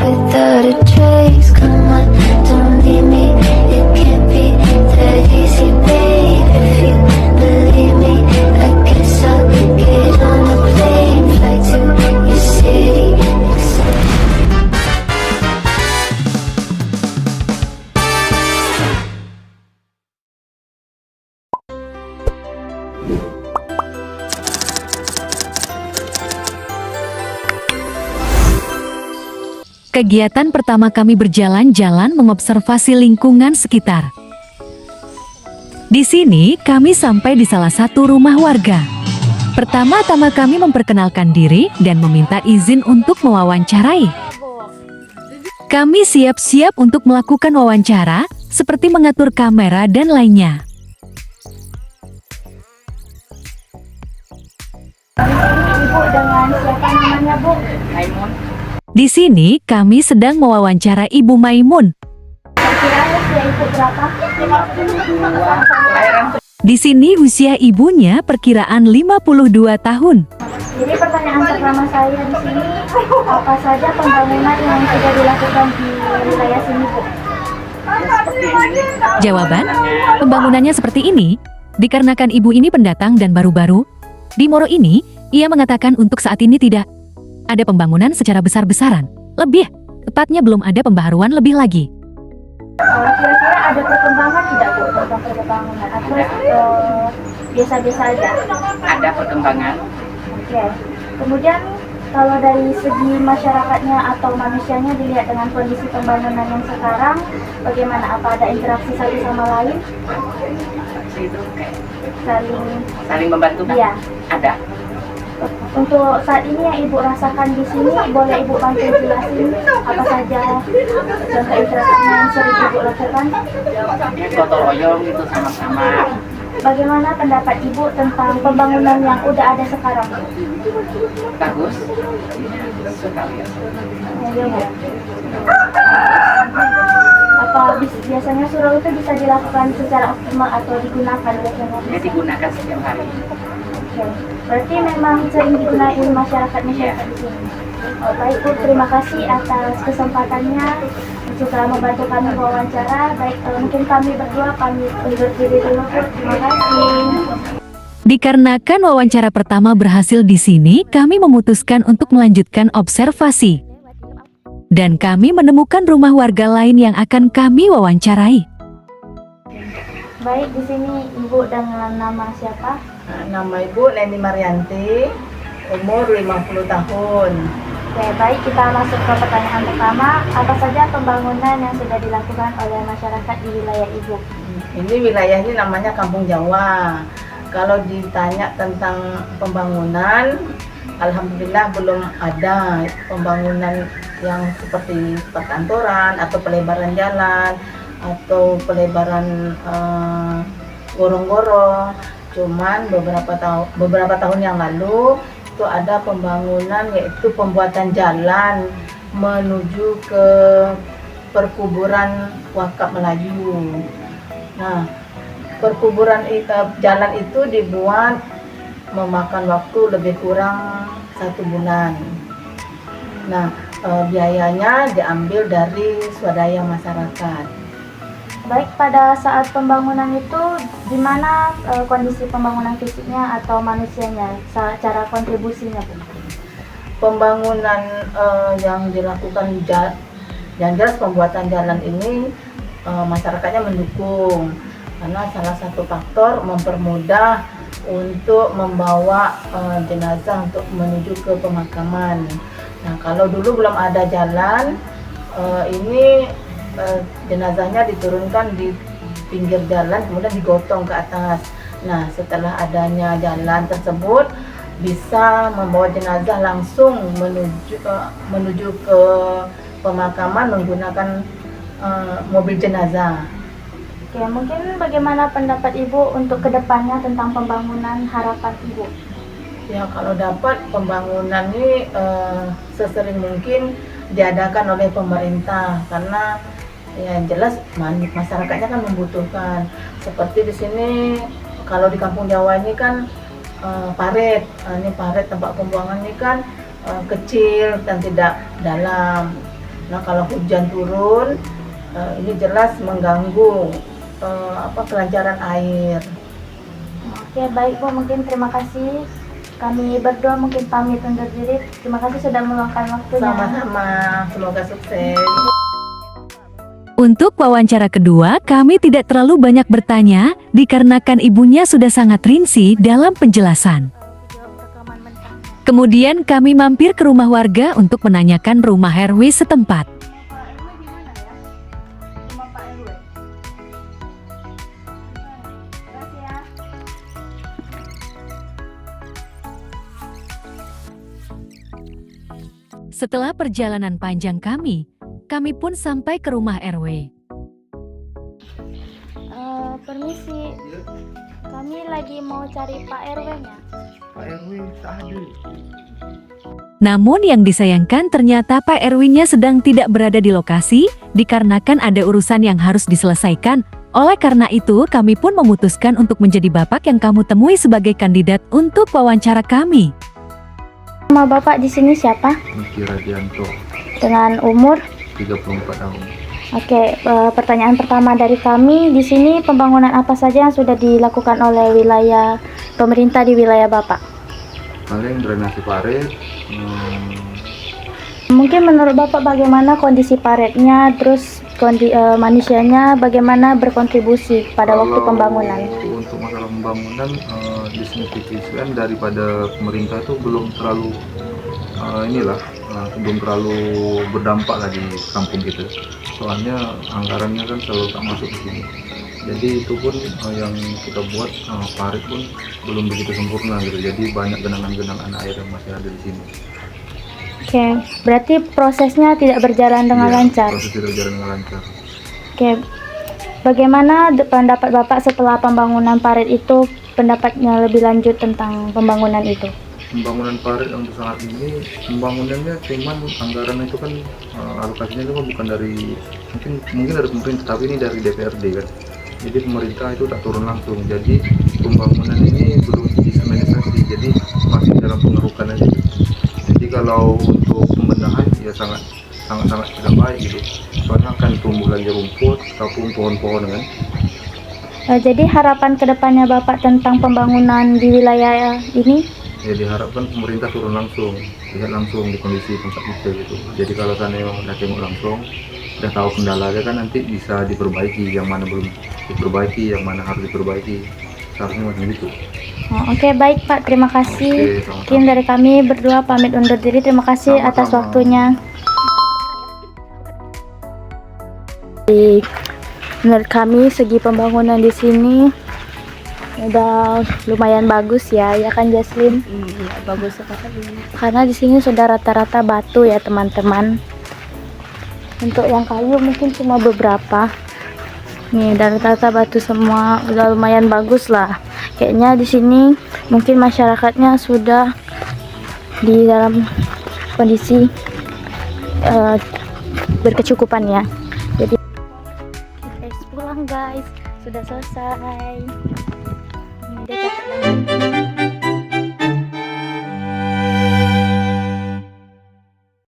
without a trace. Come on, don't leave me. It can't be that easy, babe. If you believe me, I guess I'll get on a plane, fly to your city. Kegiatan pertama kami berjalan-jalan mengobservasi lingkungan sekitar. Di sini kami sampai di salah satu rumah warga. Pertama-tama kami memperkenalkan diri dan meminta izin untuk mewawancarai. Kami siap-siap untuk melakukan wawancara, seperti mengatur kamera dan lainnya. Ibu dengan siapa namanya, Bu? Maimun. Di sini kami sedang mewawancara Ibu Maimun. Kira usia ibu berapa? 52. Kelahiran Di sini usia ibunya perkiraan 52 tahun. Jadi pertanyaan pertama saya di sini, apa saja pembangunan yang sudah dilakukan di wilayah sini, Bu? Jawaban, pembangunannya seperti ini, dikarenakan ibu ini pendatang dan baru-baru. Di Moro ini, ia mengatakan untuk saat ini tidak ada pembangunan secara besar-besaran. Lebih tepatnya belum ada pembaharuan lebih lagi. Kira-kira ada perkembangan tidak, Bu, tentang pembangunan? Atau biasa-biasa aja? ada perkembangan. Oke. Kemudian kalau dari segi masyarakatnya atau manusianya dilihat dengan kondisi pembangunan yang sekarang, bagaimana? Apa ada interaksi satu sama lain? Itu kayak Saling membantu kan? Iya. Ada. Untuk saat ini yang Ibu rasakan di sini, boleh Ibu bantu jelasin apa saja contoh interaksinya yang sering Ibu lakukan? Ya, gotong royong gitu sama-sama. Bagaimana pendapat Ibu tentang pembangunan yang udah ada sekarang? Bagus. Sekali. Ya, Bu. Apa biasanya surau itu bisa dilakukan secara optimal atau digunakan biasanya? Ya, digunakan setiap hari. Oke. Berarti memang sering digunakan masyarakat di sini. Oh, baik, Bu, terima kasih atas kesempatannya juga membantu kami wawancara. Baik, mungkin kami berdua pamit undur diri dulu, Bu. Terima kasih. Dikarenakan wawancara pertama berhasil di sini, kami memutuskan untuk melanjutkan observasi. Dan kami menemukan rumah warga lain yang akan kami wawancarai. Baik, di sini Ibu dengan nama siapa? Nama Ibu Neni Marianti, umur 50 tahun. Oke, baik, kita masuk ke pertanyaan pertama. Apa saja pembangunan yang sudah dilakukan oleh masyarakat di wilayah Ibu? Ini wilayahnya namanya Kampung Jawa. Kalau ditanya tentang pembangunan, alhamdulillah belum ada pembangunan yang seperti perkantoran atau pelebaran jalan atau pelebaran gorong-gorong. Cuman beberapa tahun yang lalu itu ada pembangunan, yaitu pembuatan jalan menuju ke perkuburan Wakaf Melayu. Nah, jalan itu dibuat memakan waktu lebih kurang 1 bulan. Nah, biayanya diambil dari swadaya masyarakat. Baik, pada saat pembangunan itu di mana kondisi pembangunan fisiknya atau manusianya, cara kontribusinya, Bu? Pembangunan yang dilakukan yang jelas pembuatan jalan ini masyarakatnya mendukung, karena salah satu faktor mempermudah untuk membawa jenazah untuk menuju ke pemakaman. Nah, kalau dulu belum ada jalan, ini jenazahnya diturunkan di pinggir jalan, kemudian digotong ke atas. Nah, setelah adanya jalan tersebut, bisa membawa jenazah langsung menuju ke pemakaman menggunakan mobil jenazah. Oke, mungkin bagaimana pendapat Ibu untuk kedepannya tentang pembangunan, harapan Ibu? Ya, kalau dapat pembangunan ini sesering mungkin diadakan oleh pemerintah, karena ya jelas masyarakatnya kan membutuhkan. Seperti di sini, kalau di Kampung Jawa ini kan parit, ini parit tempat pembuangan ini kan kecil dan tidak dalam. Nah kalau hujan turun ini jelas mengganggu kelancaran air. Oke, baik Bu, mungkin terima kasih. Kami berdua mungkin pamit undur diri. Terima kasih sudah meluangkan waktunya. Sama-sama, semoga sukses. Untuk wawancara kedua, kami tidak terlalu banyak bertanya dikarenakan ibunya sudah sangat rinci dalam penjelasan. Rekaman mentah. Kemudian kami mampir ke rumah warga untuk menanyakan rumah RW setempat. Pak RW di mana ya? Rumah Pak RW. Terima kasih ya. Setelah perjalanan panjang kami pun sampai ke rumah RW. Permisi, kami lagi mau cari Pak RW-nya. Pak RW tak ada. Namun yang disayangkan ternyata Pak RW-nya sedang tidak berada di lokasi dikarenakan ada urusan yang harus diselesaikan. Oleh karena itu kami pun memutuskan untuk menjadi bapak yang kamu temui sebagai kandidat untuk wawancara kami. Nama Bapak di sini siapa? Miki Radianto, Dengan umur? 34 tahun. Oke, pertanyaan pertama dari kami, di sini pembangunan apa saja yang sudah dilakukan oleh wilayah pemerintah di wilayah Bapak? Paling drainase parit, Mungkin menurut Bapak bagaimana kondisi paretnya, terus manusianya bagaimana berkontribusi pada waktu pembangunan? Untuk masalah pembangunan, disignifikan daripada pemerintah itu belum terlalu belum terlalu berdampak lah di kampung kita. Soalnya anggarannya kan selalu tak masuk ke sini. Jadi itu pun yang kita buat parit pun belum begitu sempurna gitu. Jadi banyak genangan-genangan air yang masih ada di sini. Oke, berarti prosesnya tidak berjalan dengan Iya, lancar. proses tidak berjalan dengan lancar. Oke, bagaimana pendapat Bapak setelah pembangunan parit itu, pendapatnya lebih lanjut tentang pembangunan itu? Pembangunan parit untuk saat ini pembangunannya cuman anggaran itu kan alokasinya itu kan bukan dari mungkin dari pemerintah, tapi ini dari DPRD kan. Jadi pemerintah itu tak turun langsung. Jadi pembangunan ini belum disemenisasi, jadi masih dalam pengerukan aja. Jadi kalau untuk pembenahan ya sangat tidak baik gitu. Soalnya akan tumbuh lagi rumput ataupun pohon-pohon kan. Jadi harapan kedepannya Bapak tentang pembangunan di wilayah ini? Ya diharapkan pemerintah turun langsung, lihat langsung di kondisi tempat kita gitu. Jadi kalau sana yang udah tengok langsung, udah tahu kendalanya kan nanti bisa diperbaiki, yang mana belum diperbaiki, yang mana harus diperbaiki. Seharusnya macam gitu. Oke, baik Pak, terima kasih. Oke, sama-sama. Mungkin dari kami berdua pamit undur diri. Terima kasih atas Sama-sama. waktunya. Menurut kami segi pembangunan di sini udah lumayan bagus ya kan Jaslyn? Iya, bagus sekali. Karena di sini sudah rata-rata batu ya teman-teman. Untuk yang kayu mungkin cuma beberapa. Nih, dan rata-rata batu semua, udah lumayan bagus lah. Kayaknya di sini mungkin masyarakatnya sudah di dalam kondisi berkecukupan ya. Jadi guys, pulang guys, sudah selesai. Ini udah capek banget.